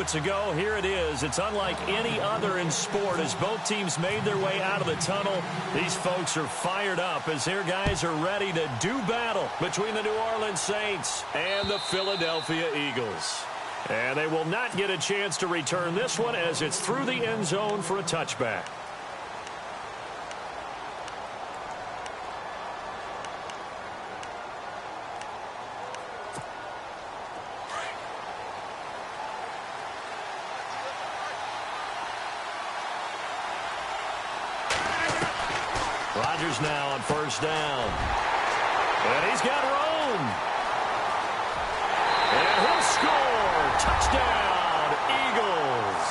moments ago. Here it is. It's unlike any other in sport as both teams made their way out of the tunnel. These folks are fired up as their guys are ready to do battle between the New Orleans Saints and the Philadelphia Eagles. And they will not get a chance to return this one as it's through the end zone for a touchback. Rodgers now on first down. And he's got room. And he'll score. Touchdown, Eagles.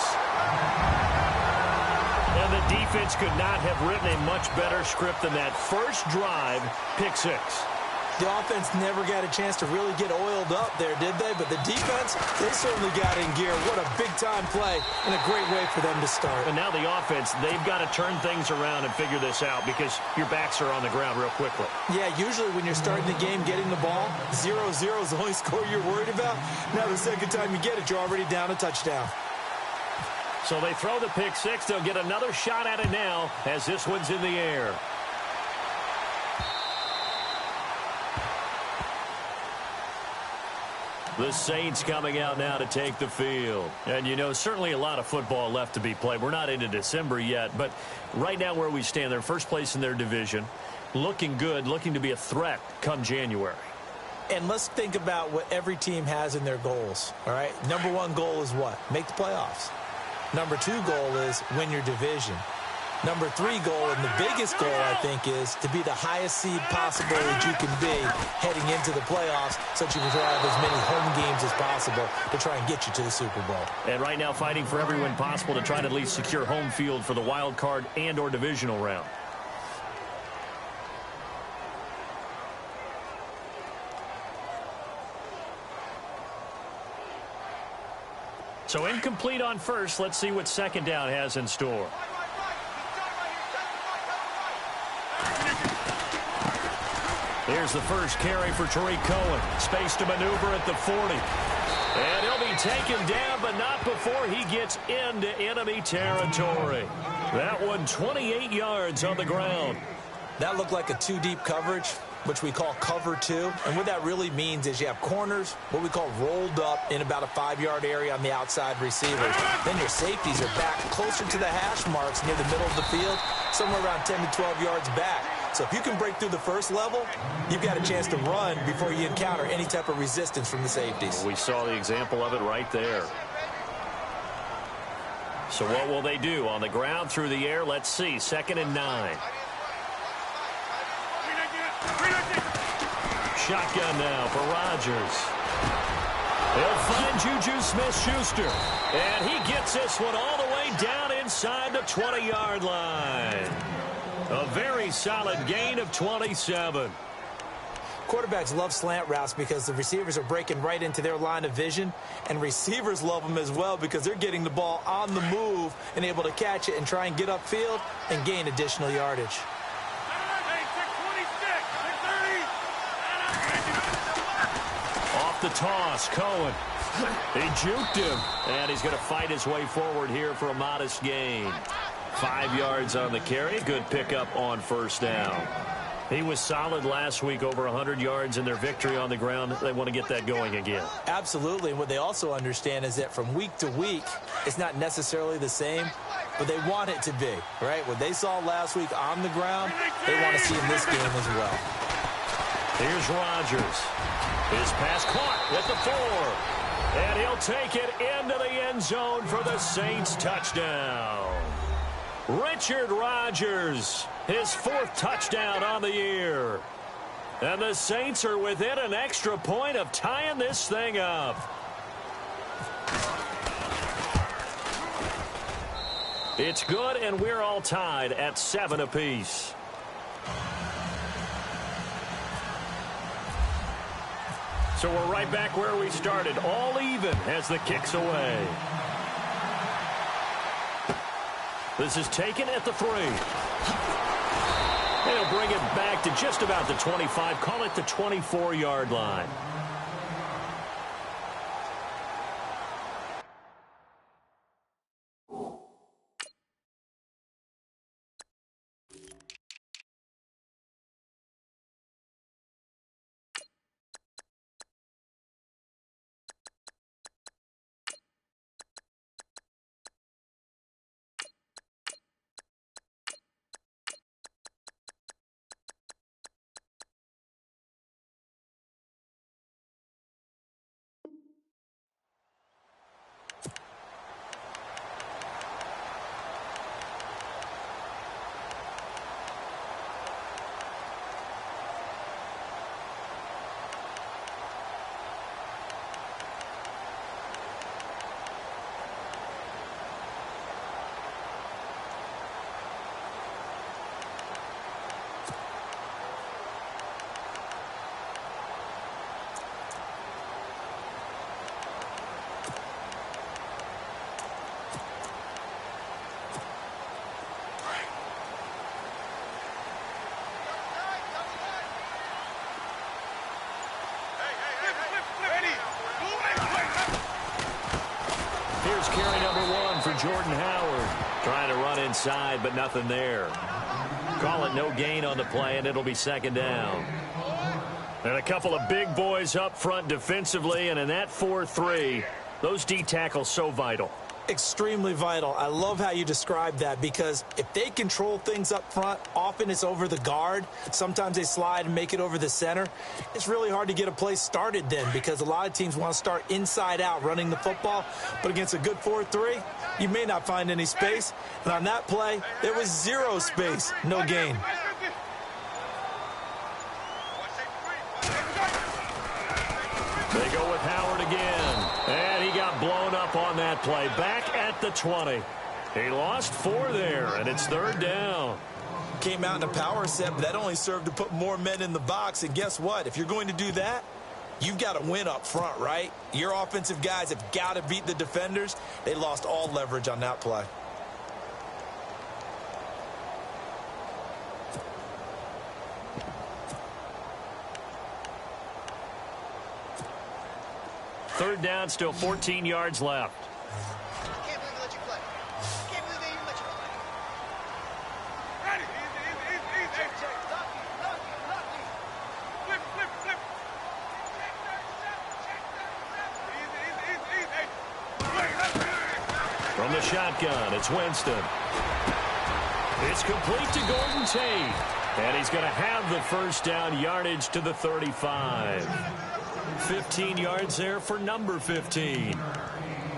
And the defense could not have written a much better script than that first drive, pick six. The offense never got a chance to really get oiled up there, did they? But the defense, they certainly got in gear. What a big-time play and a great way for them to start. And now the offense, they've got to turn things around and figure this out because your backs are on the ground real quickly. Yeah, usually when you're starting the game, getting the ball, 0-0 is the only score you're worried about. Now the second time you get it, you're already down a touchdown. So they throw the pick six. They'll get another shot at it now as this one's in the air. The Saints coming out now to take the field. And, you know, certainly a lot of football left to be played. We're not into December yet, but right now where we stand, they're first place in their division. Looking good, looking to be a threat come January. And let's think about what every team has in their goals, all right? Number one goal is what? Make the playoffs. Number two goal is win your division. Number three goal, and the biggest goal, I think, is to be the highest seed possible that you can be heading into the playoffs so that you can have as many home games as possible to try and get you to the Super Bowl. And right now fighting for every win possible to try to at least secure home field for the wild card and or divisional round. So incomplete on first. Let's see what second down has in store. Here's the first carry for Tariq Cohen. Space to maneuver at the 40. And he'll be taken down, but not before he gets into enemy territory. That one 28 yards on the ground. That looked like a two-deep coverage, which we call cover two. And what that really means is you have corners, what we call rolled up in about a 5-yard area on the outside receivers. Then your safeties are back closer to the hash marks near the middle of the field, somewhere around 10 to 12 yards back. So if you can break through the first level, you've got a chance to run before you encounter any type of resistance from the safeties. We saw the example of it right there. So what will they do? On the ground, through the air, let's see. 2nd and 9. Shotgun now for Rodgers. He'll find Juju Smith-Schuster. And he gets this one all the way down inside the 20-yard line. A very solid gain of 27. Quarterbacks love slant routes because the receivers are breaking right into their line of vision, and receivers love them as well because they're getting the ball on the move and able to catch it and try and get upfield and gain additional yardage. Off the toss, Cohen. He juked him, and he's going to fight his way forward here for a modest gain. 5 yards on the carry. Good pickup on first down. He was solid last week, over 100 yards in their victory on the ground. They want to get that going again. Absolutely. And what they also understand is that from week to week, it's not necessarily the same, but they want it to be, right? What they saw last week on the ground, they want to see in this game as well. Here's Rodgers. His pass caught at the 4. And he'll take it into the end zone for the Saints touchdown. Richard Rodgers, his 4th touchdown on the year. And the Saints are within an extra point of tying this thing up. It's good, and we're all tied at 7 apiece. So we're right back where we started, all even as the kick's away. This is taken at the 3. They'll bring it back to just about the 25. Call it the 24-yard line. Here's carry number 1 for Jordan Howard. Trying to run inside, but nothing there. Call it no gain on the play, and it'll be second down. And a couple of big boys up front defensively, and in that 4-3, those D tackles so vital. Extremely vital. I love how you describe that, because if they control things up front, often it's over the guard. Sometimes they slide and make it over the center. It's really hard to get a play started then, because a lot of teams want to start inside out running the football. But against a good 4-3, you may not find any space. And on that play, there was zero space. No gain. They go with Howard again. And he got blown up on that play. Back at the 20. He lost 4 there, and it's third down. Came out in a power set, but that only served to put more men in the box. And guess what? If you're going to do that, you've got to win up front, right? Your offensive guys have got to beat the defenders. They lost all leverage on that play. Third down, still 14 yards left. Can't believe they let you play. Can't believe they even let you play. Ready. Easy. Check. Lucky. Flip. Easy. From the shotgun, it's Winston. It's complete to Gordon Tate. And he's going to have the first down, yardage to the 35. 15 yards there for number 15.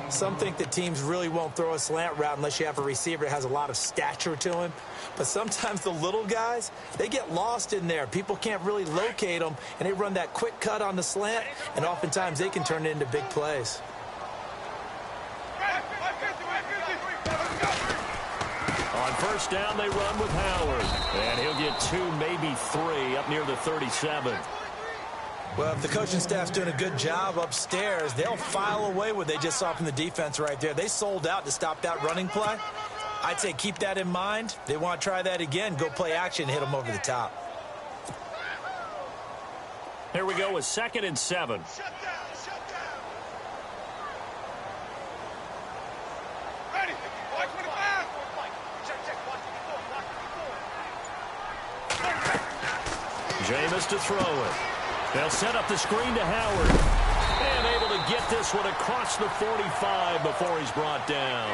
Some think that teams really won't throw a slant route unless you have a receiver that has a lot of stature to him. But sometimes the little guys, they get lost in there. People can't really locate them, and they run that quick cut on the slant, and oftentimes they can turn it into big plays. On first down, they run with Howard. And he'll get 2, maybe 3 up near the 37. Well, if the coaching staff's doing a good job upstairs, they'll file away what they just saw from the defense right there. They sold out to stop that running play. I'd say keep that in mind. They want to try that again. Go play action, hit them over the top. Here we go with 2nd and 7. Shut down. Ready. Watch 25. Check. Watch. Jameis to throw it. They'll set up the screen to Howard. And able to get this one across the 45 before he's brought down.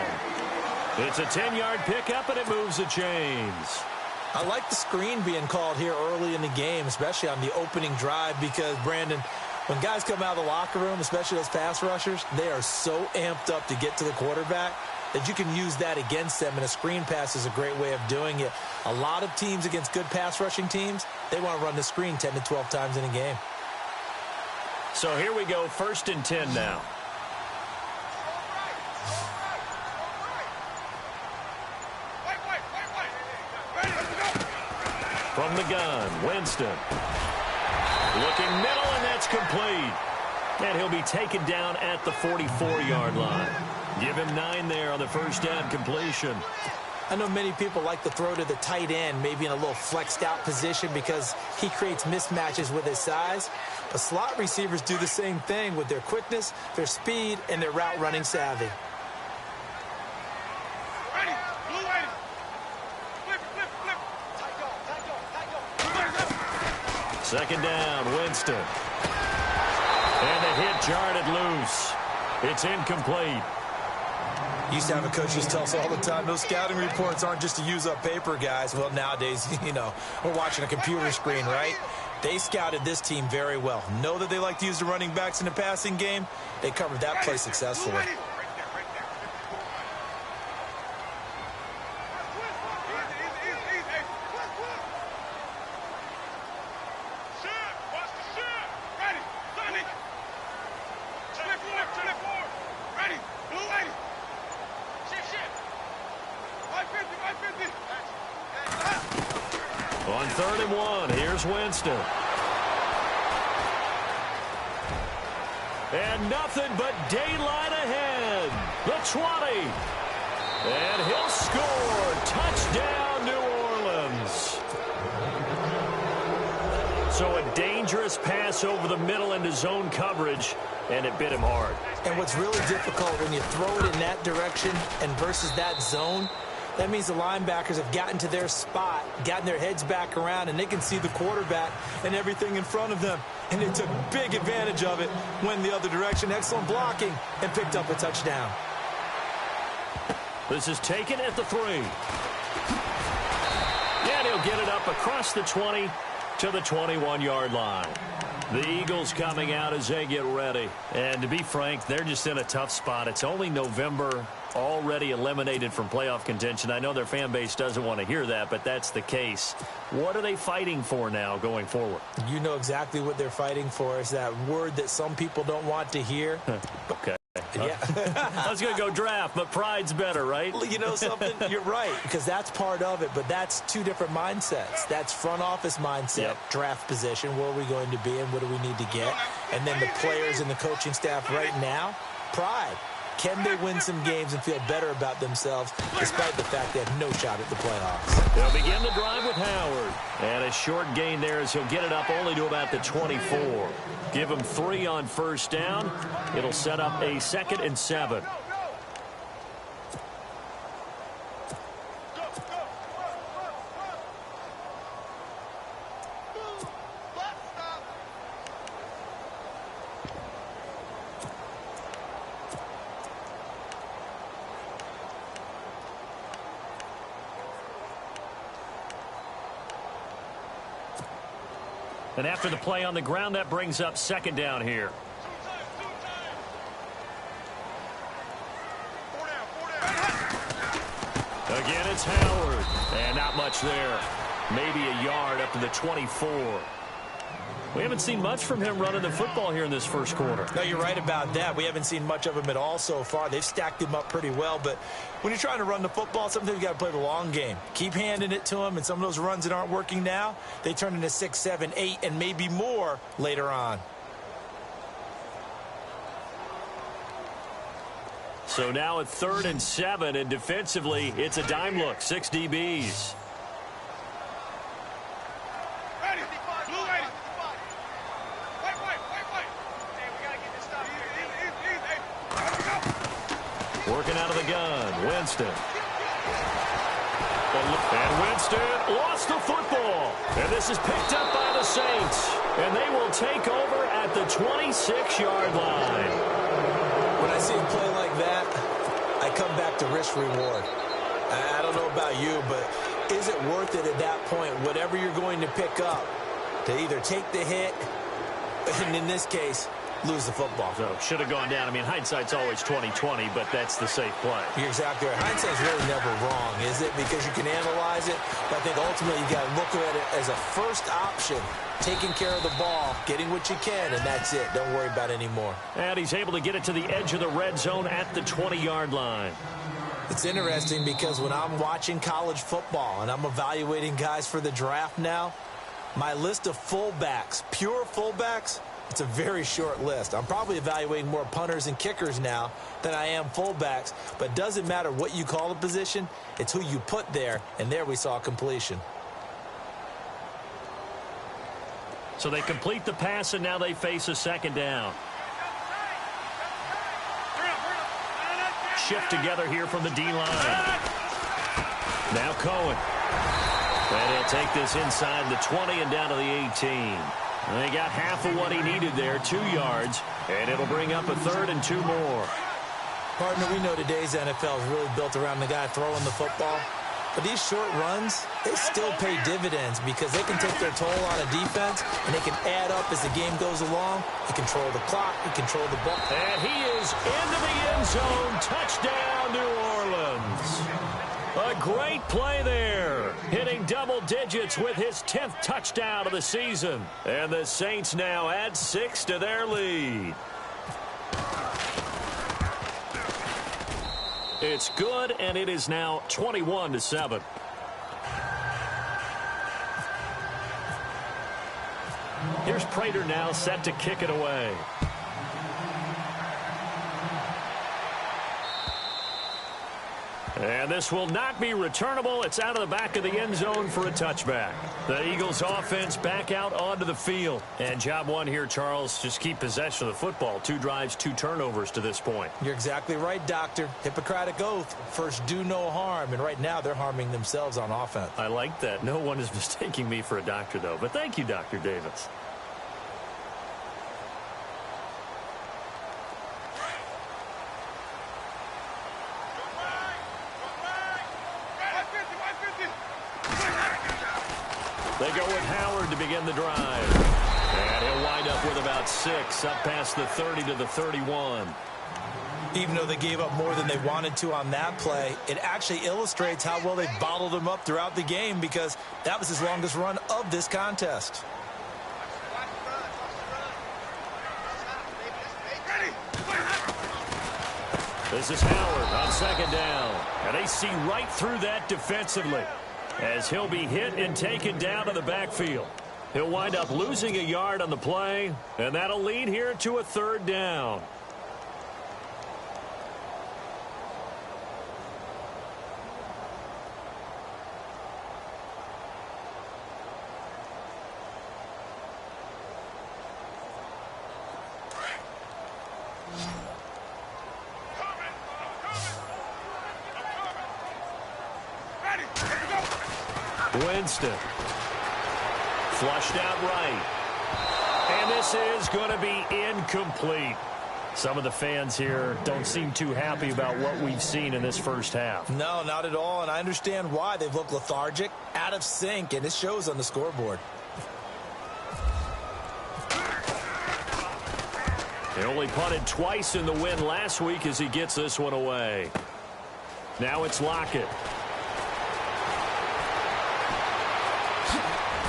It's a 10-yard pickup, and it moves the chains. I like the screen being called here early in the game, especially on the opening drive, because, Brandon, when guys come out of the locker room, especially those pass rushers, they are so amped up to get to the quarterback that you can use that against them, and a screen pass is a great way of doing it. A lot of teams against good pass rushing teams, they want to run the screen 10 to 12 times in a game. So here we go, 1st and 10 now. From the gun, Winston. Looking middle, and that's complete. And he'll be taken down at the 44-yard line. Give him 9 there on the first down completion. I know many people like to throw to the tight end, maybe in a little flexed out position, because he creates mismatches with his size. But slot receivers do the same thing with their quickness, their speed, and their route running savvy. Ready. Blue ready. Flip. Tight go. Second down, Winston. And the hit jarred it loose. It's incomplete. Used to have a coach who tell us all the time, those scouting reports aren't just to use up paper, guys. Well, nowadays, we're watching a computer screen, right? They scouted this team very well. Know that they like to use the running backs in the passing game. They covered that play successfully. Right there. Easy. Shoot. Watch the shoot. Ready. Sunny. Flip forward. Ready. Blue ready. Shit. 550. On 3rd and 1, here's Winston. And nothing but daylight ahead. The 20. And he'll score. Touchdown, New Orleans. So a dangerous pass over the middle into zone coverage, and it bit him hard. And what's really difficult when you throw it in that direction and versus that zone, that means the linebackers have gotten to their spot, gotten their heads back around, and they can see the quarterback and everything in front of them. And they took big advantage of it, went the other direction, excellent blocking, and picked up a touchdown. This is taken at the 3. And he'll get it up across the 20 to the 21-yard line. The Eagles coming out as they get ready. And to be frank, they're just in a tough spot. It's only November, already eliminated from playoff contention. I know their fan base doesn't want to hear that, but that's the case. What are they fighting for now going forward? You know exactly what they're fighting for. Is that word that some people don't want to hear. Okay. Yeah. I was going to go draft, but pride's better, right? You know something? You're right, because that's part of it, but that's two different mindsets. That's front office mindset, draft position, where are we going to be and what do we need to get? And then the players and the coaching staff right now, pride. Can they win some games and feel better about themselves despite the fact they have no shot at the playoffs? They'll begin the drive with Howard. And a short gain there as he'll get it up only to about the 24. Give him 3 on first down. It'll set up a 2nd and 7. And after the play on the ground, that brings up 2nd down here. Again, it's Howard. And not much there. Maybe a yard up to the 24. We haven't seen much from him running the football here in this first quarter. No, you're right about that. We haven't seen much of him at all so far. They've stacked him up pretty well, but when you're trying to run the football, sometimes you got to play the long game. Keep handing it to him, and some of those runs that aren't working now, they turn into 6, 7, 8, and maybe more later on. So now at 3rd and 7, and defensively, it's a dime look, 6 DBs. Working out of the gun, Winston. And Winston lost the football. And this is picked up by the Saints. And they will take over at the 26-yard line. When I see a play like that, I come back to risk-reward. I don't know about you, but is it worth it at that point, whatever you're going to pick up, to either take the hit, and in this case, lose the football? So should have gone down. I mean, hindsight's always 20/20, but that's the safe play. You're exactly right. Hindsight's really never wrong, is it? Because you can analyze it, but I think ultimately you got to look at it as a first option, taking care of the ball, getting what you can, and that's it. Don't worry about it anymore. And he's able to get it to the edge of the red zone at the 20-yard line. It's interesting because when I'm watching college football and I'm evaluating guys for the draft now, my list of fullbacks, pure fullbacks, it's a very short list. I'm probably evaluating more punters and kickers now than I am fullbacks, but it doesn't matter what you call the position, it's who you put there, and there we saw completion. So they complete the pass, and now they face a 2nd down. Shift together here from the D-line. Now Cohen. And he'll take this inside the 20 and down to the 18. And they got half of what he needed there, 2 yards, and it'll bring up a 3rd and 2 more. Partner, we know today's NFL is really built around the guy throwing the football. But these short runs, they still pay dividends because they can take their toll on a defense, and they can add up as the game goes along. They control the clock, they control the ball. And he is into the end zone. Touchdown, New Orleans. A great play there, hitting double digits with his 10th touchdown of the season. And the Saints now add 6 to their lead. It's good, and it is now 21-7. Here's Prater now set to kick it away. And this will not be returnable. It's out of the back of the end zone for a touchback. The Eagles offense back out onto the field. And job one here, Charles, just keep possession of the football. 2 drives, 2 turnovers to this point. You're exactly right, Doctor. Hippocratic oath. First, do no harm. And right now, they're harming themselves on offense. I like that. No one is mistaking me for a doctor, though. But thank you, Dr. Davis. They go with Howard to begin the drive. And he'll wind up with about 6, up past the 30 to the 31. Even though they gave up more than they wanted to on that play, it actually illustrates how well they bottled him up throughout the game, because that was his longest run of this contest. This is Howard on second down. And they see right through that defensively, as he'll be hit and taken down to the backfield. He'll wind up losing a yard on the play, and that'll lead here to a 3rd down. Winston. Flushed out right. And this is going to be incomplete. Some of the fans here don't seem too happy about what we've seen in this first half. No, not at all, and I understand why. They've looked lethargic, out of sync, and it shows on the scoreboard. He only punted twice in the win last week as he gets this one away. Now it's Lockett.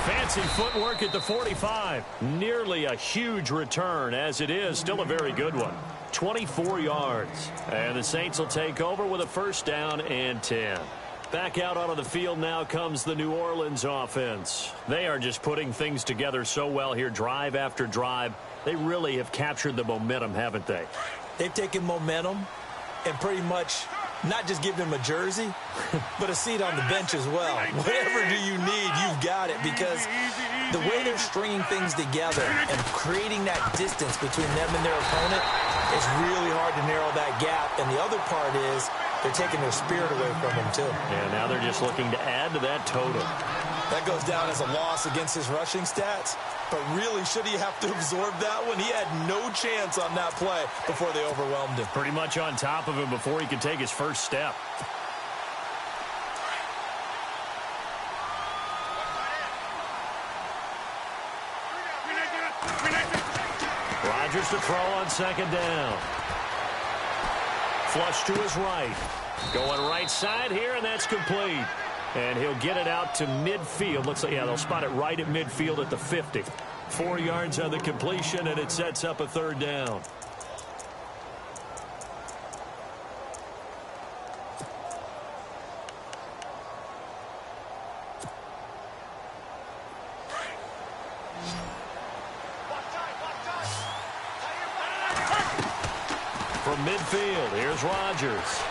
Fancy footwork at the 45. Nearly a huge return, as it is still a very good one. 24 yards. And the Saints will take over with a 1st down and 10. Back out onto the field now comes the New Orleans offense. They are just putting things together so well here, drive after drive. They really have captured the momentum, haven't they? They've taken momentum and pretty much not just give him a jersey, but a seat on the bench as well. Whatever do you need, you've got it, because the way they're stringing things together and creating that distance between them and their opponent, it's really hard to narrow that gap. And the other part is they're taking their spirit away from him, too. And now they're just looking to add to that total. That goes down as a loss against his rushing stats. But really, should he have to absorb that one? He had no chance on that play before they overwhelmed him. Pretty much on top of him before he could take his first step. Rodgers to throw on second down. Flush to his right. Going right side here, and that's complete. And he'll get it out to midfield. Looks like, yeah, they'll spot it right at midfield at the 50. 4 yards on the completion, and it sets up a 3rd down. From midfield, here's Rodgers.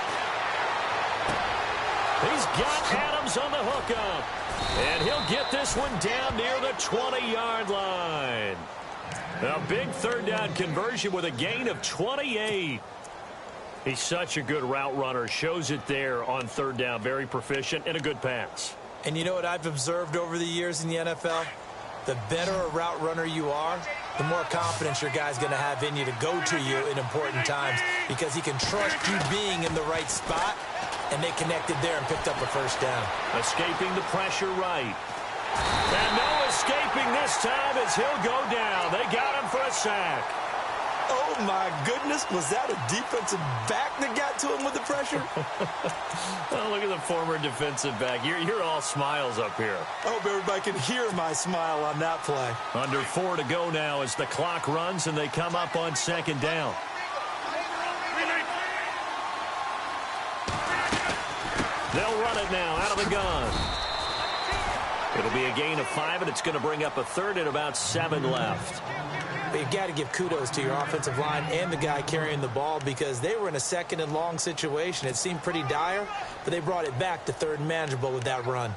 He's got Adams on the hookup. And he'll get this one down near the 20-yard line. A big 3rd down conversion with a gain of 28. He's such a good route runner. Shows it there on 3rd down. Very proficient and a good pass. And you know what I've observed over the years in the NFL? The better a route runner you are, the more confidence your guy's going to have in you to go to you in important times, because he can trust you being in the right spot. And they connected there and picked up a 1st down. Escaping the pressure right. And no escaping this time as he'll go down. They got him for a sack. Oh, my goodness. Was that a defensive back that got to him with the pressure? Oh, look at the former defensive back. You're all smiles up here. I hope everybody can hear my smile on that play. Under 4 to go now as the clock runs and they come up on second down. They'll run it now out of the gun. It'll be a gain of 5, and it's going to bring up a 3rd and about 7 left. But you've got to give kudos to your offensive line and the guy carrying the ball because they were in a second and long situation. It seemed pretty dire, but they brought it back to third and manageable with that run.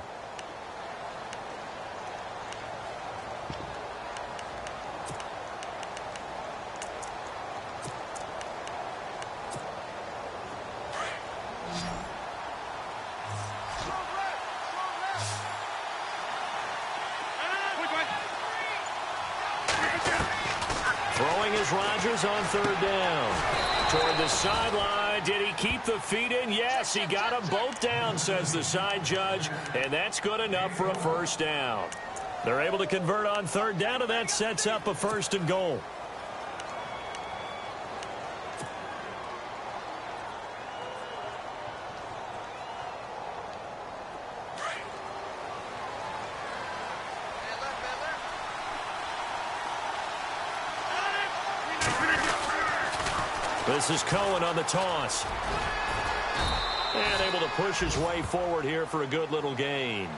Throwing is Rodgers on third down. Toward the sideline. Did he keep the feet in? Yes, he got them both down, says the side judge. And that's good enough for a first down. They're able to convert on third down, and that sets up a first and goal. This is Cohen on the toss. And able to push his way forward here for a good little gain.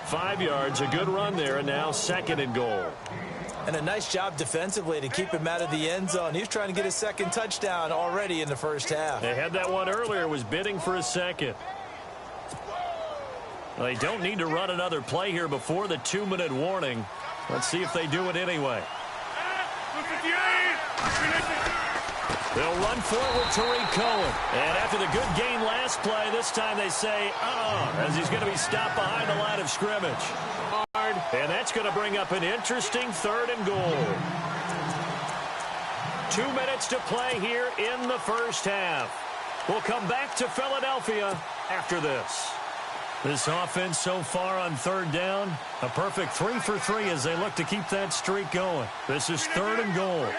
5 yards, a good run there, and now second and goal. And a nice job defensively to keep him out of the end zone. He's trying to get his second touchdown already in the first half. They had that one earlier, was bidding for a second. Well, they don't need to run another play here before the 2-minute warning. Let's see if they do it anyway. They'll run for it with Tariq Cohen. And after the good gain last play, this time they say, as he's going to be stopped behind the line of scrimmage. Hard, and that's going to bring up an interesting third and goal. 2 minutes to play here in the first half. We'll come back to Philadelphia after this. This offense so far on third down, a perfect 3 for 3 as they look to keep that streak going. This is third and goal.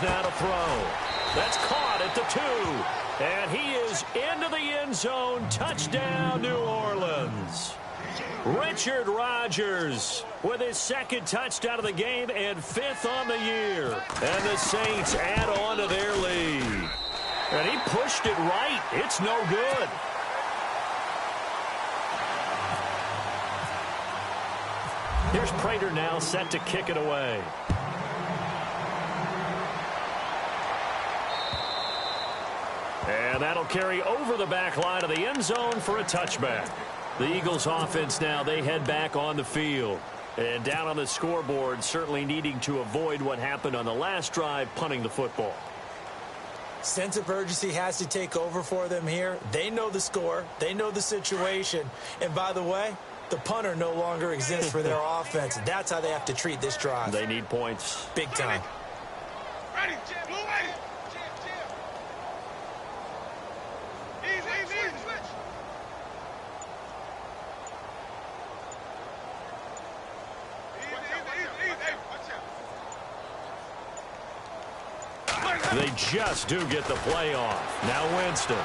Now to throw. That's caught at the 2. And he is into the end zone. Touchdown, New Orleans. Richard Rodgers with his second touchdown of the game and 5th on the year. And the Saints add on to their lead. And he pushed it right. It's no good. Here's Prater now set to kick it away. And that'll carry over the back line of the end zone for a touchback. The Eagles offense now, they head back on the field. And down on the scoreboard, certainly needing to avoid what happened on the last drive, punting the football. Sense of urgency has to take over for them here. They know the score. They know the situation. And by the way, the punter no longer exists for their offense. That's how they have to treat this drive. They need points. Big time. Ready, Jim. Blue, ready. Jim. Easy. Switch. They just do get the play off. Now Winston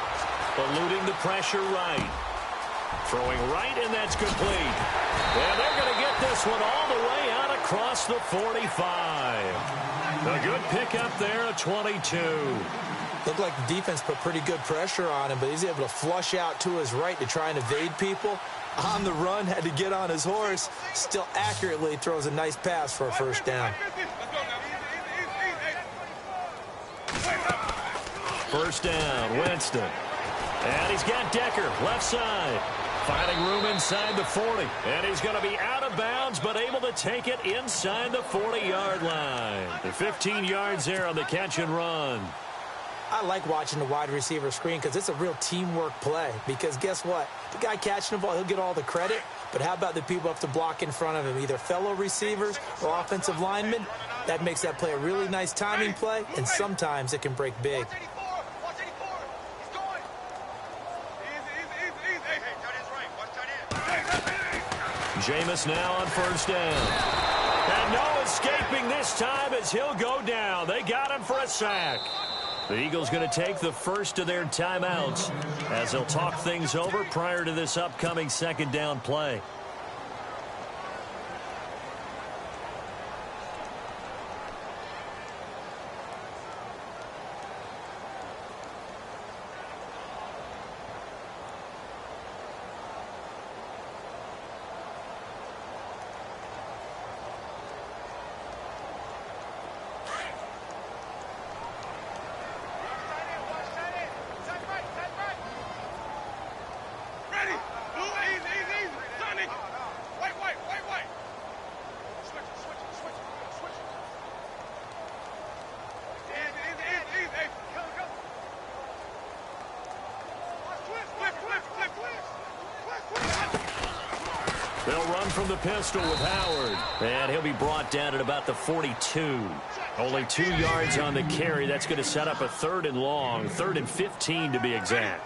eluding the pressure right. Throwing right, and that's complete. And they're going to get this one all the way out across the 45. A good pickup there at 22. Looked like the defense put pretty good pressure on him, but he's able to flush out to his right to try and evade people. On the run, had to get on his horse. Still accurately throws a nice pass for a first down. First down, Winston. And he's got Decker, left side. Finding room inside the 40. And he's going to be out of bounds, but able to take it inside the 40-yard line. The 15 yards there on the catch and run. I like watching the wide receiver screen because it's a real teamwork play. Because guess what? The guy catching the ball, he'll get all the credit. But how about the people have to block in front of him, either fellow receivers or offensive linemen? That makes that play a really nice timing play, and sometimes it can break big. Jameis now on first down. And no escaping this time as he'll go down. They got him for a sack. The Eagles going to take the first of their timeouts as they'll talk things over prior to this upcoming second down play. They'll run from the pistol with Howard. And he'll be brought down at about the 42. Only 2 yards on the carry. That's going to set up a 3rd and long, 3rd and 15 to be exact.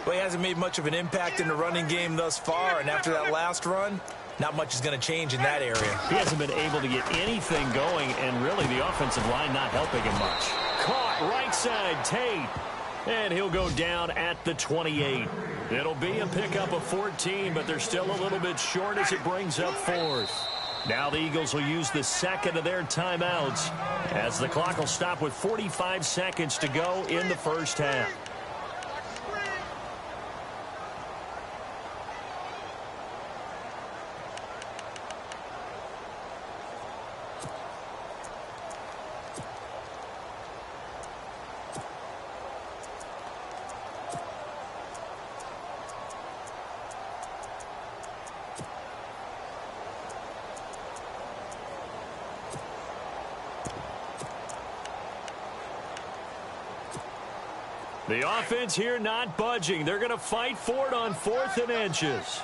Well, he hasn't made much of an impact in the running game thus far, and after that last run, not much is going to change in that area. He hasn't been able to get anything going, and really the offensive line not helping him much. Caught right side, Tate. And he'll go down at the 28. It'll be a pickup of 14, but they're still a little bit short as it brings up 4th. Now the Eagles will use the 2nd of their timeouts as the clock will stop with 45 seconds to go in the first half. The offense here not budging. They're going to fight for it on 4th and inches.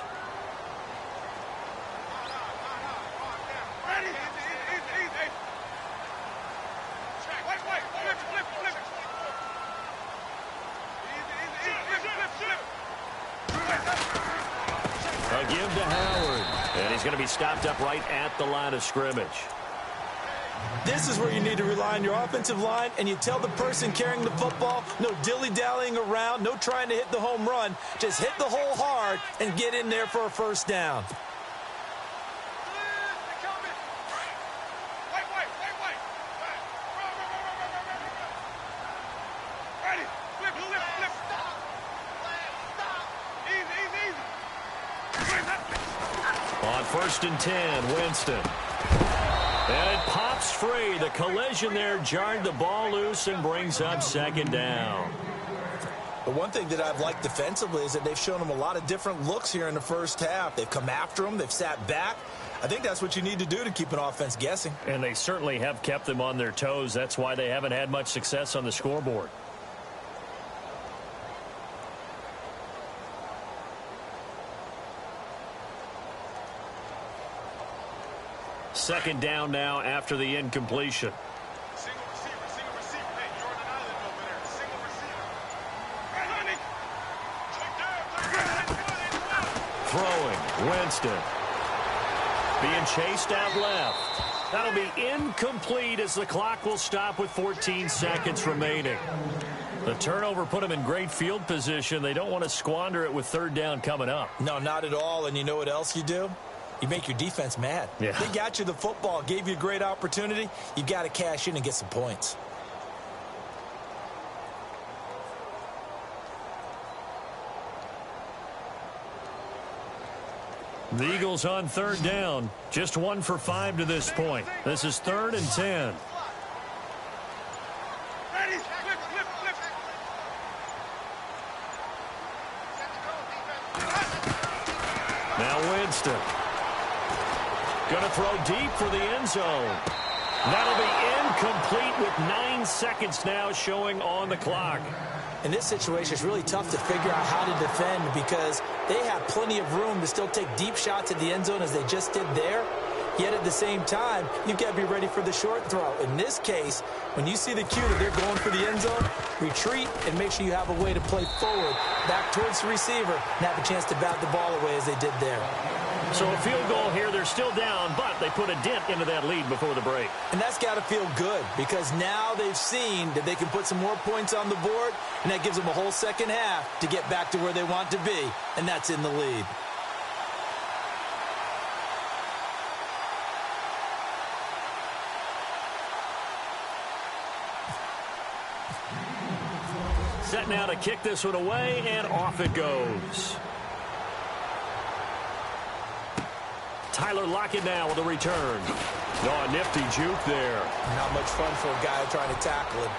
A give to Howard. And he's going to be stopped up right at the line of scrimmage. This is where you need to rely on your offensive line, and you tell the person carrying the football, no dilly-dallying around, no trying to hit the home run. Just hit the hole hard and get in there for a first down. On 1st and 10, Winston. And it pops free. The collision there jarred the ball loose and brings up 2nd down. But one thing that I've liked defensively is that they've shown them a lot of different looks here in the first half. They've come after them. They've sat back. I think that's what you need to do to keep an offense guessing. And they certainly have kept them on their toes. That's why they haven't had much success on the scoreboard. Second down now after the incompletion. Single receiver. Hey, you're on an island over there. Single receiver. Throwing, Winston. Being chased out left. That'll be incomplete as the clock will stop with 14 seconds remaining. The turnover put them in great field position. They don't want to squander it with 3rd down coming up. No, not at all. And you know what else you do? You make your defense mad. Yeah. They got you the football, gave you a great opportunity. You got to cash in and get some points. The Eagles on 3rd down. Just 1 for 5 to this point. This is 3rd and 10. Now Winston. Going to throw deep for the end zone. That'll be incomplete with 9 seconds now showing on the clock. In this situation, it's really tough to figure out how to defend because they have plenty of room to still take deep shots at the end zone as they just did there. Yet at the same time, you've got to be ready for the short throw. In this case, when you see the cue that they're going for the end zone, retreat and make sure you have a way to play forward, back towards the receiver, and have a chance to bat the ball away as they did there. So a field goal here. They're still down, but they put a dent into that lead before the break. And that's got to feel good because now they've seen that they can put some more points on the board, and that gives them a whole second half to get back to where they want to be, and that's in the lead. Set now to kick this one away, and off it goes. Tyler Lockett now with a return. Oh, a nifty juke there. Not much fun for a guy trying to tackle him.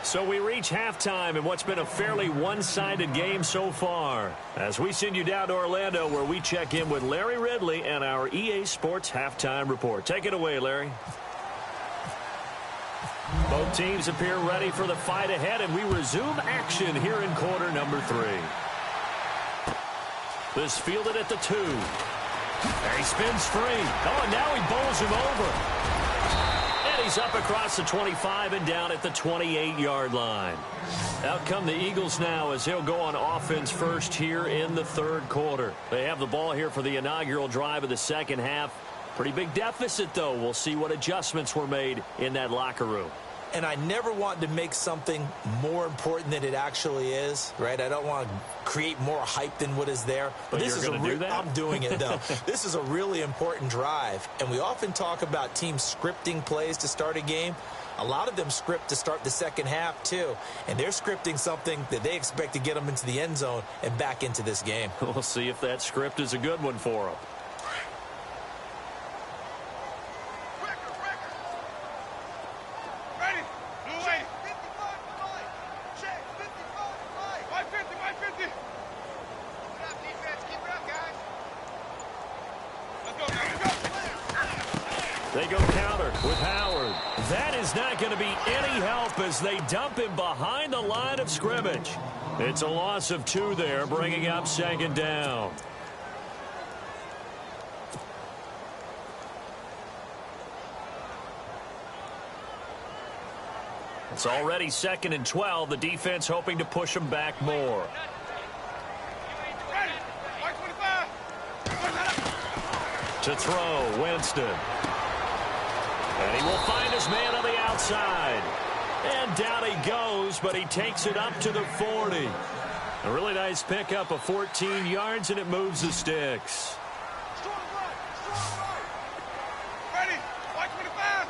So we reach halftime in what's been a fairly one-sided game so far. As we send you down to Orlando where we check in with Larry Ridley and our EA Sports Halftime Report. Take it away, Larry. Both teams appear ready for the fight ahead, and we resume action here in quarter number 3. This fielded at the 2. And he spins free. Oh, and now he bowls him over. And he's up across the 25 and down at the 28-yard line. Out come the Eagles now as he'll go on offense first here in the third quarter. They have the ball here for the inaugural drive of the second half. Pretty big deficit, though. We'll see what adjustments were made in that locker room. And I never want to make something more important than it actually is, right? I don't want to create more hype than what is there. But this you're going to do that? I'm doing it, though. This is a really important drive. And we often talk about teams scripting plays to start a game. A lot of them script to start the second half, too. And they're scripting something that they expect to get them into the end zone and back into this game. We'll see if that script is a good one for them. They go counter with Howard. That is not going to be any help as they dump him behind the line of scrimmage. It's a loss of 2 there, bringing up second down. It's already 2nd and 12. The defense hoping to push them back more. To throw, Winston. And he will find his man on the outside. And down he goes, but he takes it up to the 40. A really nice pickup of 14 yards, and it moves the sticks. Ready? Watch 25.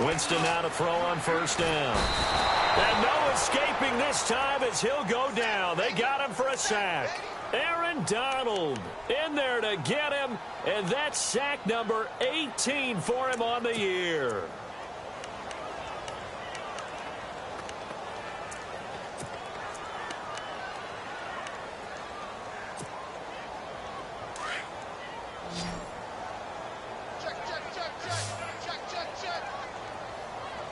Wait. Winston now to throw on first down. And no escaping this time as he'll go down. They got him for a sack. Aaron Donald in there to get him, and that's sack number 18 for him on the year.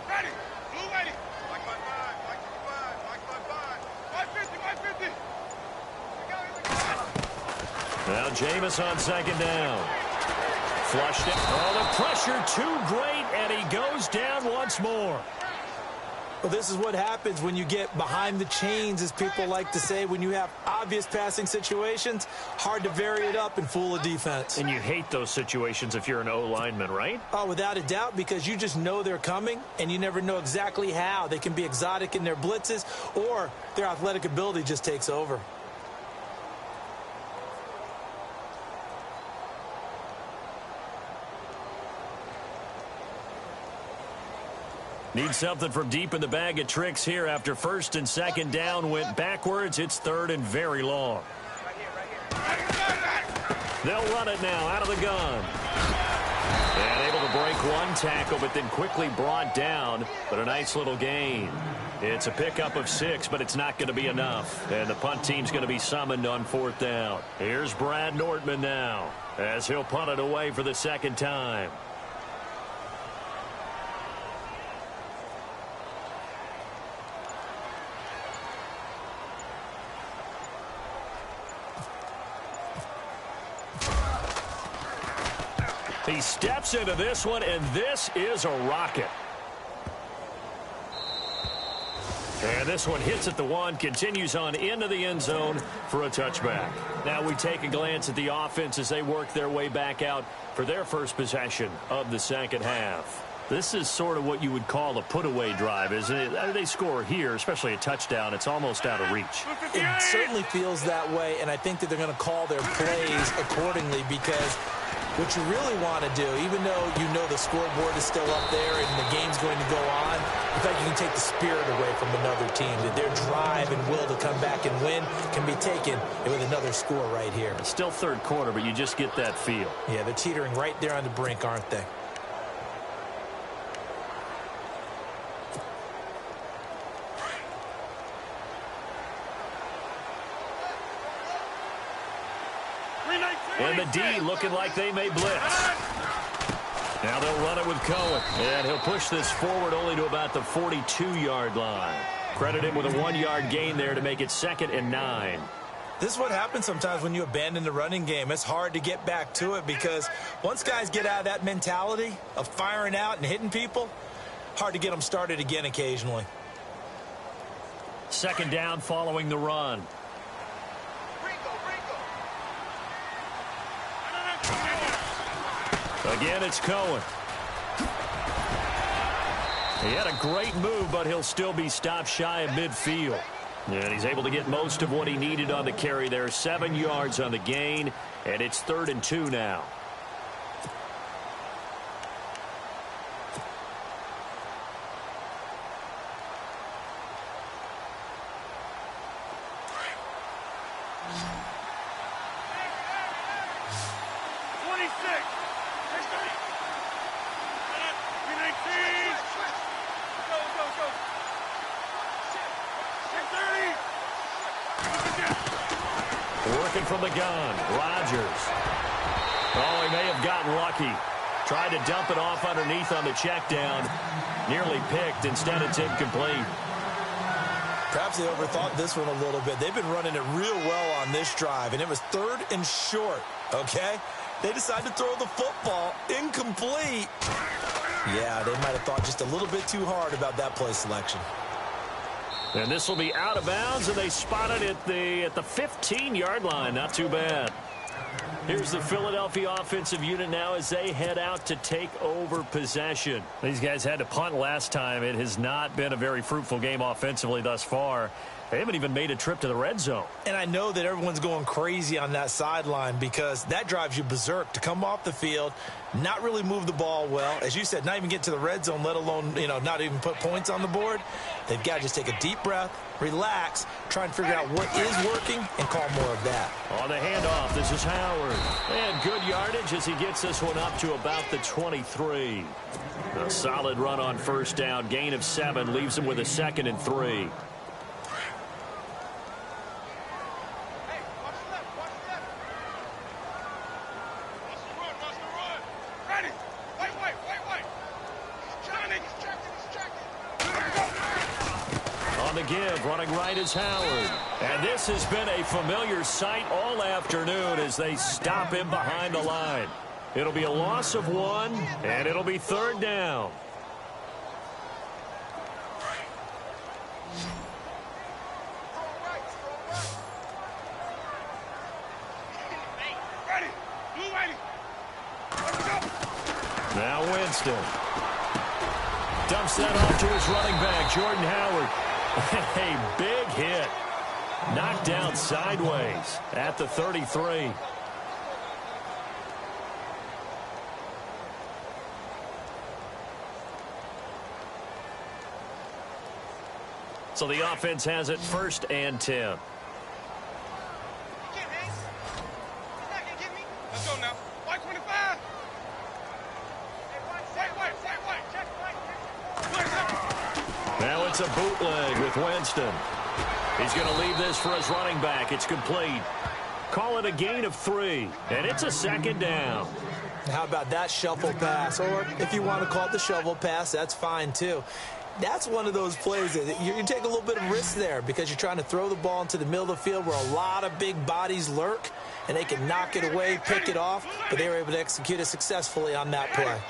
Ready? Blue ready. Like my 5. Like my 5. Like my 5. 550. 550. Now Jameis on second down. Flushed it. Oh, the pressure too great, and he goes down once more. Well, this is what happens when you get behind the chains, as people like to say. When you have obvious passing situations, hard to vary it up and fool a defense. And you hate those situations if you're an O-lineman, right? Oh, without a doubt, because you just know they're coming, and you never know exactly how. They can be exotic in their blitzes, or their athletic ability just takes over. Need something from deep in the bag of tricks here after first and second down went backwards. It's third and very long. They'll run it now out of the gun. And able to break one tackle, but then quickly brought down. But a nice little gain. It's a pickup of 6, but it's not going to be enough. And the punt team's going to be summoned on fourth down. Here's Brad Nortman now as he'll punt it away for the second time. He steps into this one, and this is a rocket. And this one hits at the 1, continues on into the end zone for a touchback. Now we take a glance at the offense as they work their way back out for their first possession of the second half. This is sort of what you would call a put-away drive, isn't it? They score here, especially a touchdown. It's almost out of reach. It certainly feels that way, and I think that they're going to call their plays accordingly, because what you really want to do, even though you know the scoreboard is still up there and the game's going to go on, in fact, you can take the spirit away from another team. That their drive and will to come back and win can be taken with another score right here. It's still third quarter, but you just get that feel. Yeah, they're teetering right there on the brink, aren't they? And the D looking like they may blitz. Now they'll run it with Cohen. And he'll push this forward only to about the 42-yard line. Credit him with a 1-yard gain there to make it 2nd and 9. This is what happens sometimes when you abandon the running game. It's hard to get back to it because once guys get out of that mentality of firing out and hitting people, hard to get them started again occasionally. 2nd down following the run. Again, it's Cohen. He had a great move, but he'll still be stopped shy of midfield. And he's able to get most of what he needed on the carry there. 7 yards on the gain, and it's 3rd and 2 now. Working from the gun, Rodgers. Oh, he may have gotten lucky. Tried to dump it off underneath on the check down. Nearly picked. Instead, it's incomplete. Perhaps they overthought this one a little bit. They've been running it real well on this drive, and it was 3rd and short, okay? They decided to throw the football incomplete. Yeah, they might have thought just a little bit too hard about that play selection. And this will be out of bounds, and they spot it at the 15-yard line. Not too bad. Here's the Philadelphia offensive unit now as they head out to take over possession. These guys had to punt last time. It has not been a very fruitful game offensively thus far. They haven't even made a trip to the red zone. And I know that everyone's going crazy on that sideline because that drives you berserk to come off the field, not really move the ball well. As you said, not even get to the red zone, let alone, not even put points on the board. They've got to just take a deep breath, relax, try and figure out what is working, and call more of that. On the handoff, this is Howard. And good yardage as he gets this one up to about the 23. A solid run on 1st down. Gain of 7 leaves him with a 2nd and 3. Running right is Howard. And this has been a familiar sight all afternoon as they stop him behind the line. It'll be a loss of 1, and it'll be 3rd down. Now Winston. Dumps that off to his running back, Jordan Howard. A big hit. Knocked down sideways at the 33. So the offense has it 1st and 10. Let's go now. White 25. Now it's a bootleg with Winston. He's going to leave this for his running back. It's complete. Call it a gain of 3, and it's a 2nd down. How about that shuffle pass? Or if you want to call it the shovel pass, that's fine too. That's one of those plays that you take a little bit of risk there because you're trying to throw the ball into the middle of the field where a lot of big bodies lurk, and they can knock it away, pick it off, but they were able to execute it successfully on that play.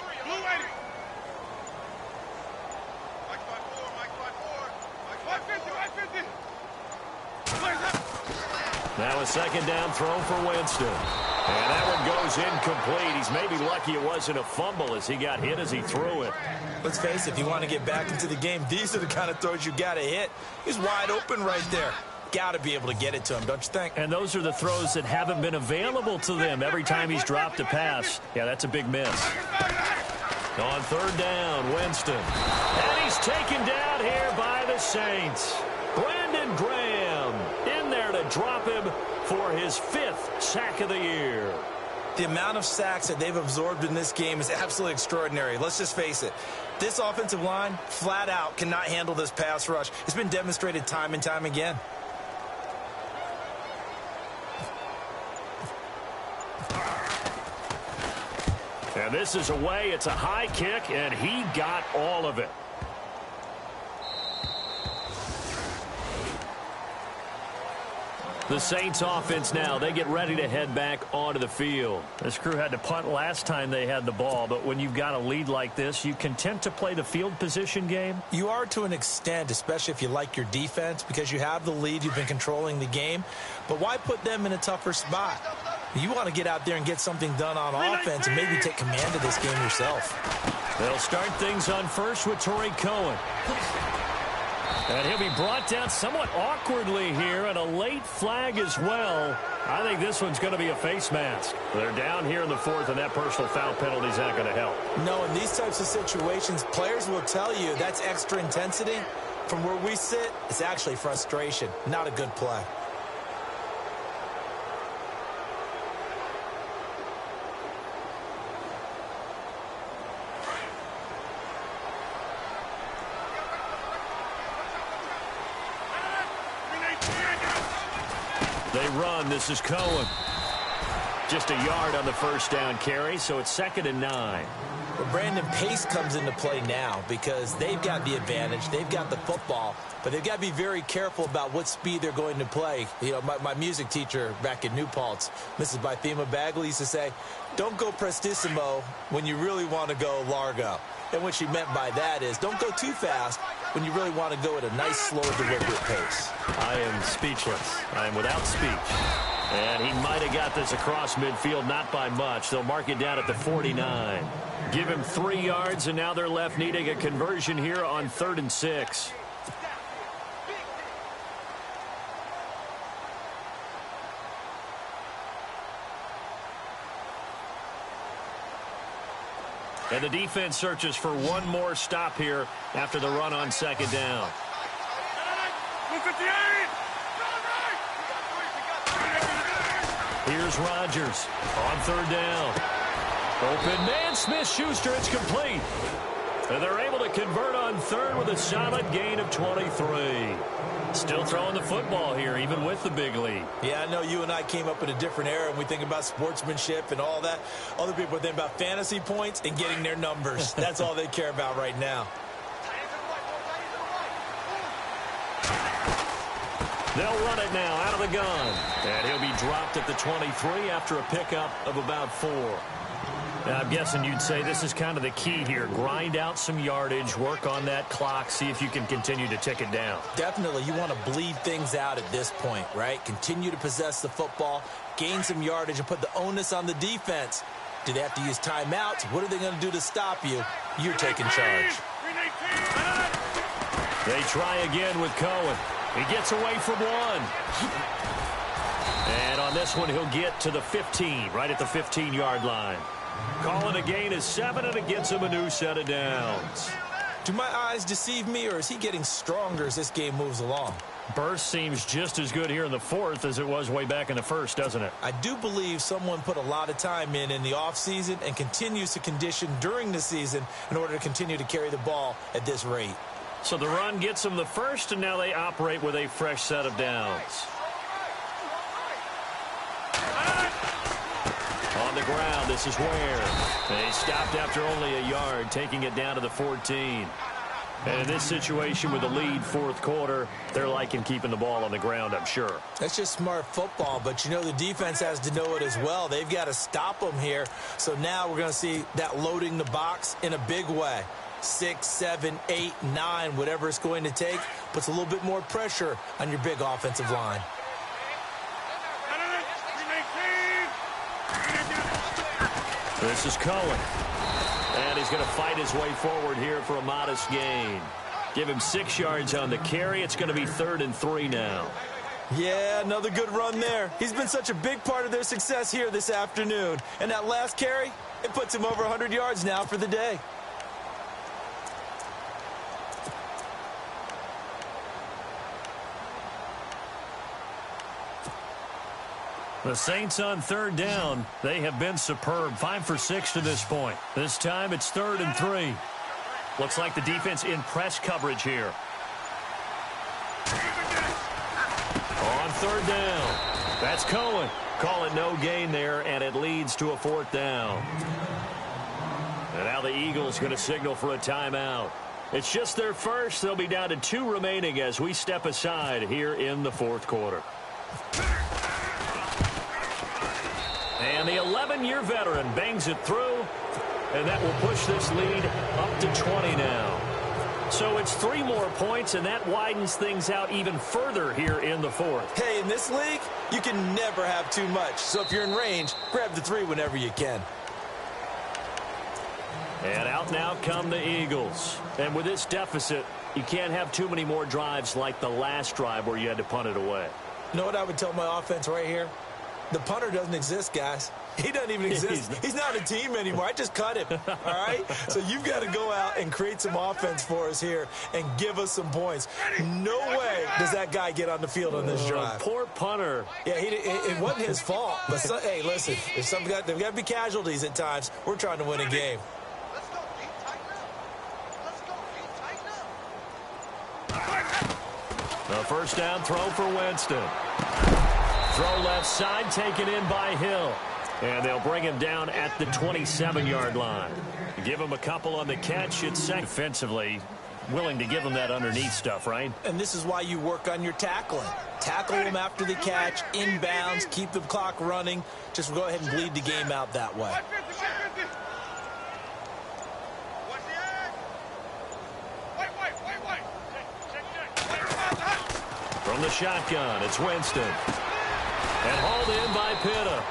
Now a 2nd down throw for Winston. And that one goes incomplete. He's maybe lucky it wasn't a fumble as he got hit as he threw it. Let's face it, if you want to get back into the game, these are the kind of throws you got to hit. He's wide open right there. Got to be able to get it to him, don't you think? And those are the throws that haven't been available to them every time he's dropped a pass. Yeah, that's a big miss. On 3rd down, Winston. And he's taken down here by the Saints. Brandon Graham in there to drop him for his 5th sack of the year. The amount of sacks that they've absorbed in this game is absolutely extraordinary. Let's just face it. This offensive line, flat out, cannot handle this pass rush. It's been demonstrated time and time again. And this is away. It's a high kick, and he got all of it. The Saints offense now, they get ready to head back onto the field. This crew had to punt last time they had the ball, but when you've got a lead like this, you content to play the field position game? You are to an extent, especially if you like your defense, because you have the lead, you've been controlling the game. But why put them in a tougher spot? You want to get out there and get something done on offense and maybe take command of this game yourself. They'll start things on first with Torrey Cohen. And he'll be brought down somewhat awkwardly here, and a late flag as well. I think this one's going to be a face mask. They're down here in the fourth, and that personal foul penalty is not going to help. No, in these types of situations, players will tell you that's extra intensity. From where we sit, it's actually frustration, not a good play. They run. This is Cohen. Just a yard on the first down carry, so it's 2nd and 9. Well, Brandon, pace comes into play now because they've got the advantage. They've got the football, but they've got to be very careful about what speed they're going to play. You know, my music teacher back in New Paltz, Mrs. Bythema Bagley, used to say, don't go prestissimo when you really want to go largo. And what she meant by that is don't go too fast when you really want to go at a nice, slow, deliberate pace. I am speechless. I am without speech. And he might have got this across midfield, not by much. They'll mark it down at the 49. Give him 3 yards, and now they're left needing a conversion here on 3rd and 6. And the defense searches for one more stop here after the run on 2nd down. Here's Rodgers on 3rd down. Open man, Smith-Schuster, it's complete. And they're able to convert on 3rd with a solid gain of 23. Still throwing the football here, even with the big lead. Yeah, I know you and I came up in a different era, and we think about sportsmanship and all that. Other people think about fantasy points and getting their numbers. That's all they care about right now. They'll run it now out of the gun. And he'll be dropped at the 23 after a pickup of about 4. Now, I'm guessing you'd say this is kind of the key here. Grind out some yardage, work on that clock, see if you can continue to tick it down. Definitely. You want to bleed things out at this point, right? Continue to possess the football, gain some yardage, and put the onus on the defense. Do they have to use timeouts? What are they going to do to stop you? You're taking charge. They try again with Cohen. He gets away from one. And on this one, he'll get to the 15, right at the 15-yard line. Calling a gain is 7, and it gets him a new set of downs. Do my eyes deceive me, or is he getting stronger as this game moves along? Burst seems just as good here in the 4th as it was way back in the 1st, doesn't it? I do believe someone put a lot of time in the offseason and continues to condition during the season in order to continue to carry the ball at this rate. So the run gets them the 1st, and now they operate with a fresh set of downs. On the ground, this is Ware. They stopped after only a yard, taking it down to the 14. And in this situation with the lead 4th quarter, they're liking keeping the ball on the ground, I'm sure. That's just smart football, but you know the defense has to know it as well. They've got to stop them here. So now we're going to see that loading the box in a big way. 6, 7, 8, 9, whatever it's going to take, puts a little bit more pressure on your big offensive line. This is Cohen. And he's going to fight his way forward here for a modest gain. Give him 6 yards on the carry. It's going to be 3rd and 3 now. Yeah, another good run there. He's been such a big part of their success here this afternoon. And that last carry, it puts him over 100 yards now for the day. The Saints on 3rd down. They have been superb. 5 for 6 to this point. This time it's 3rd and 3. Looks like the defense in press coverage here. On 3rd down. That's Cohen. Call it no gain there, and it leads to a 4th down. And now the Eagles going to signal for a timeout. It's just their first. They'll be down to 2 remaining as we step aside here in the fourth quarter. And the 11-year veteran bangs it through, and that will push this lead up to 20 now. So it's 3 more points, and that widens things out even further here in the fourth. Hey, in this league, you can never have too much. So if you're in range, grab the 3 whenever you can. And out now come the Eagles. And with this deficit, you can't have too many more drives like the last drive where you had to punt it away. You know what I would tell my offense right here? The punter doesn't exist, guys. He doesn't even exist. He's not a team anymore. I just cut him, all right? So you've got to go out and create some offense for us here and give us some points. No way does that guy get on the field on this drive. Poor punter. Yeah, it wasn't his fault. But, hey, listen, there's got to be casualties at times. We're trying to win a game. Let's go, Pete. Tighten up. Let's go, Pete. Tighten up. The first down throw for Winston. Throw left side, taken in by Hill. And they'll bring him down at the 27-yard line. Give him a couple on the catch. It's defensively willing to give him that underneath stuff, right? And this is why you work on your tackling. Tackle him after the catch, inbounds, keep the clock running. Just go ahead and bleed the game out that way. From the shotgun, it's Winston. And hauled in by Pitta.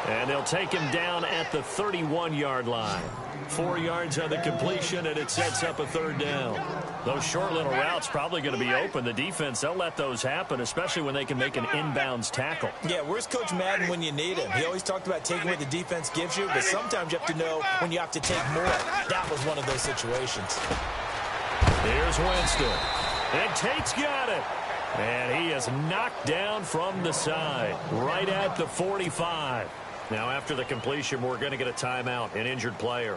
And they'll take him down at the 31-yard line. 4 yards on the completion, and it sets up a third down. Those short little routes probably going to be open. The defense, they'll let those happen, especially when they can make an inbounds tackle. Yeah, where's Coach Madden when you need him? He always talked about taking what the defense gives you, but sometimes you have to know when you have to take more. That was one of those situations. Here's Winston. And Tate's got it. And he is knocked down from the side, right at the 45. Now, after the completion, we're going to get a timeout, an injured player.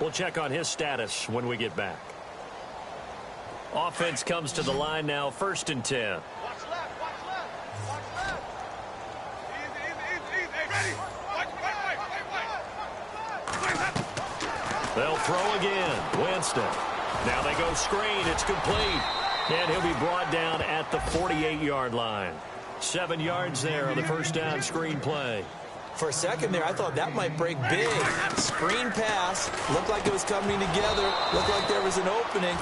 We'll check on his status when we get back. Offense comes to the line now, 1st and 10. Watch left, watch left, watch left. Easy. Ready. Wait. They'll throw again. Winston. Now they go screen. It's complete. And he'll be brought down at the 48-yard line. 7 yards there on the first down screen play. For a second there, I thought that might break big. Screen pass. Looked like it was coming together. Looked like there was an opening.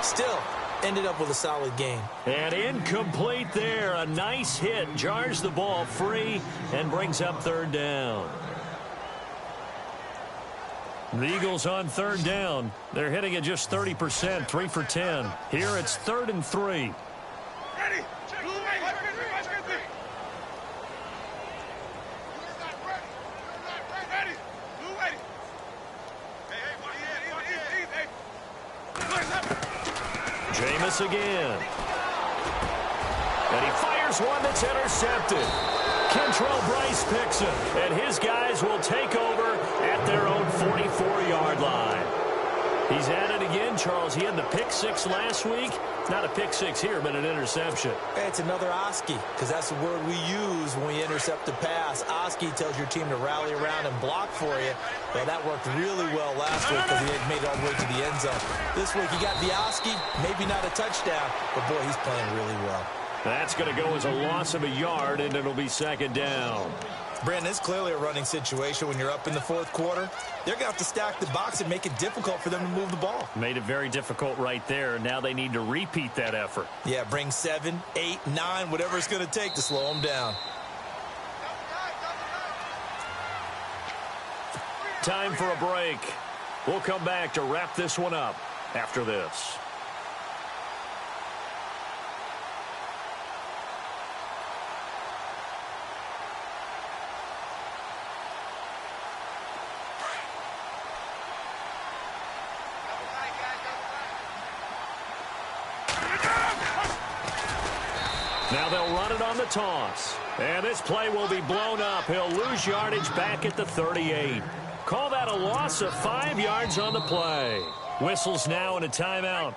Still, ended up with a solid gain. And incomplete there. A nice hit. Jars the ball free and brings up third down. The Eagles on third down. They're hitting at just 30%, 3 for 10. Here it's 3rd and 3. Ready. Jameis again. And he fires one that's intercepted. Kentrell Bryce picks it, and his guys will take over at their own 44-yard line. He's at it again, Charles. He had the pick six last week. Not a pick six here, but an interception. Hey, it's another Oski, because that's the word we use when we intercept a pass. Oski tells your team to rally around and block for you. Well, that worked really well last week because he had made it all the way to the end zone. This week, he got the Oski, maybe not a touchdown, but boy, he's playing really well. That's going to go as a loss of a yard, and it'll be 2nd down. Brandon, it's clearly a running situation when you're up in the 4th quarter. They're going to have to stack the box and make it difficult for them to move the ball. Made it very difficult right there. Now they need to repeat that effort. Yeah, bring 7, 8, 9, whatever it's going to take to slow them down. Time for a break. We'll come back to wrap this one up after this. Now they'll run it on the toss. And this play will be blown up. He'll lose yardage back at the 38. Call that a loss of 5 yards on the play. Whistles now and a timeout.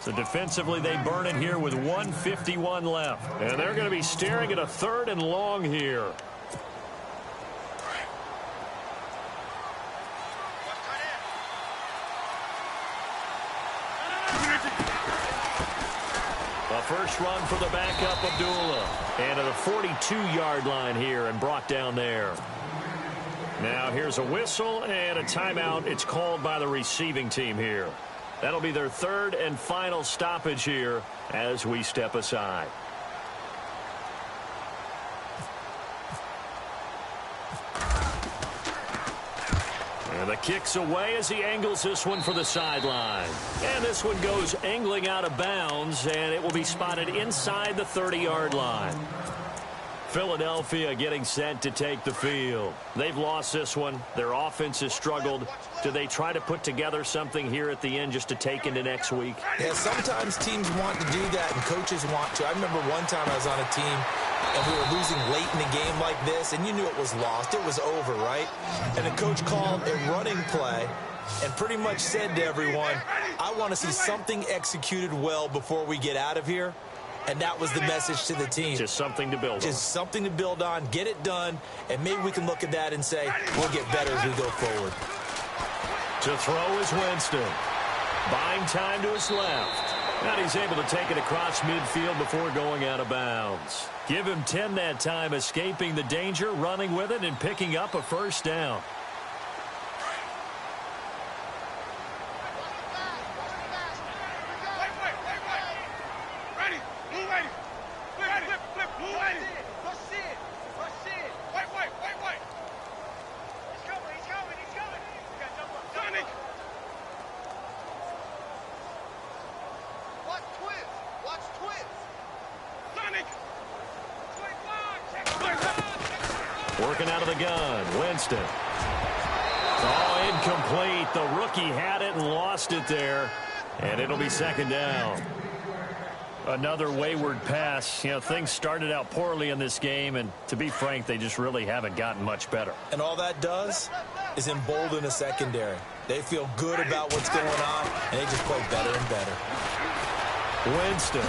So defensively, they burn it here with 1:51 left. And they're going to be staring at a 3rd and long here. A first run for the backup, Abdullah. And to the 42-yard line here and brought down there. Now here's a whistle and a timeout. It's called by the receiving team here. That'll be their third and final stoppage here as we step aside. And the kick's away as he angles this one for the sideline. And this one goes angling out of bounds, and it will be spotted inside the 30-yard line. Philadelphia getting set to take the field. They've lost this one. Their offense has struggled. Do they try to put together something here at the end just to take into next week? Yeah, sometimes teams want to do that and coaches want to. I remember one time I was on a team and we were losing late in the game like this, and you knew it was lost. It was over, right? And the coach called a running play and pretty much said to everyone, I want to see something executed well before we get out of here. And that was the message to the team. Just something to build on. Just something to build on, get it done, and maybe we can look at that and say, we'll get better as we go forward. To throw is Winston. Buying time to his left. And he's able to take it across midfield before going out of bounds. Give him 10 that time, escaping the danger, running with it, and picking up a first down. Working out of the gun, Winston. Oh, incomplete. The rookie had it and lost it there. And it'll be second down. Another wayward pass. You know, things started out poorly in this game, and to be frank, they just really haven't gotten much better. And all that does is embolden a secondary. They feel good about what's going on, and they just play better and better. Winston.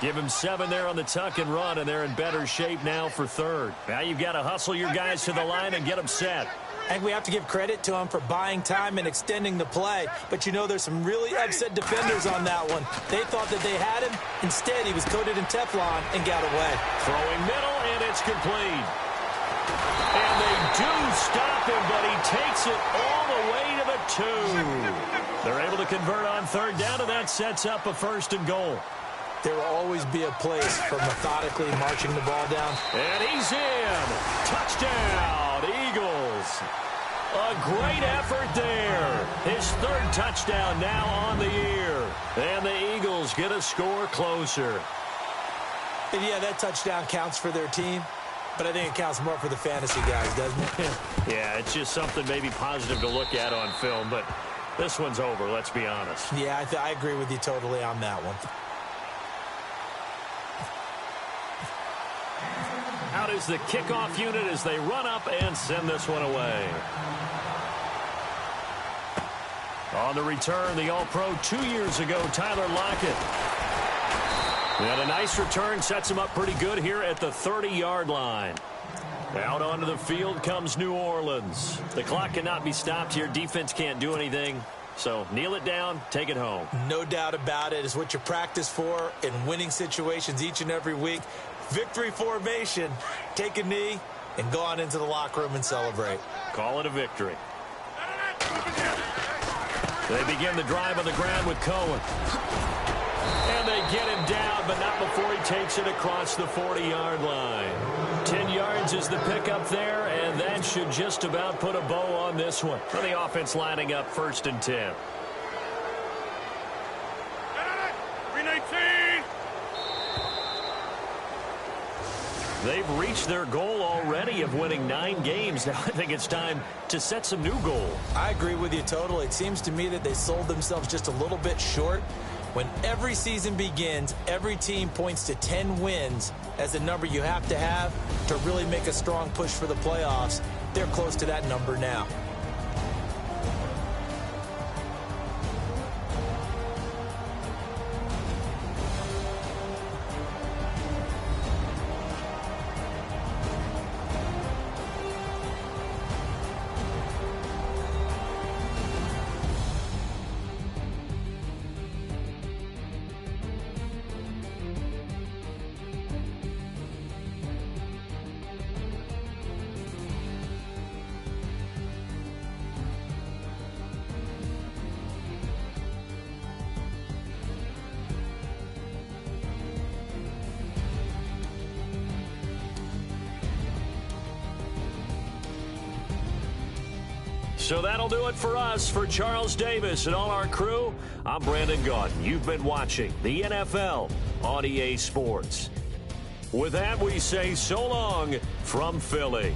Give him 7 there on the tuck and run, and they're in better shape now for third. Now you've got to hustle your guys to the line and get them set. I think we have to give credit to him for buying time and extending the play. But, you know, there's some really upset defenders on that one. They thought that they had him. Instead, he was coated in Teflon and got away. Throwing middle, and it's complete. And they do stop him, but he takes it all the way to the 2. They're able to convert on third down, and that sets up a first and goal. There will always be a place for methodically marching the ball down. And he's in. Touchdown, Eagles. A great effort there. His third touchdown now on the year. And the Eagles get a score closer. And yeah, that touchdown counts for their team, but I think it counts more for the fantasy guys, doesn't it? Yeah, it's just something maybe positive to look at on film, but this one's over, let's be honest. Yeah, I agree with you totally on that one. Out is the kickoff unit as they run up and send this one away. On the return, the All-Pro 2 years ago, Tyler Lockett. And a nice return sets him up pretty good here at the 30-yard line. Out onto the field comes New Orleans. The clock cannot be stopped here. Defense can't do anything. So kneel it down, take it home. No doubt about it. It's what you practice for in winning situations each and every week. Victory formation. Take a knee and go on into the locker room and celebrate. Call it a victory. They begin the drive on the ground with Cohen. And they get him down, but not before he takes it across the 40-yard line. 10 yards is the pickup there, and that should just about put a bow on this one. For the offense lining up 1st and 10. 319. They've reached their goal already of winning 9 games. Now I think it's time to set some new goals. I agree with you totally. It seems to me that they sold themselves just a little bit short. When every season begins, every team points to 10 wins as the number you have to really make a strong push for the playoffs. They're close to that number now. So that'll do it for us. For Charles Davis and all our crew, I'm Brandon Gaudin. You've been watching the NFL on EA Sports. With that, we say so long from Philly.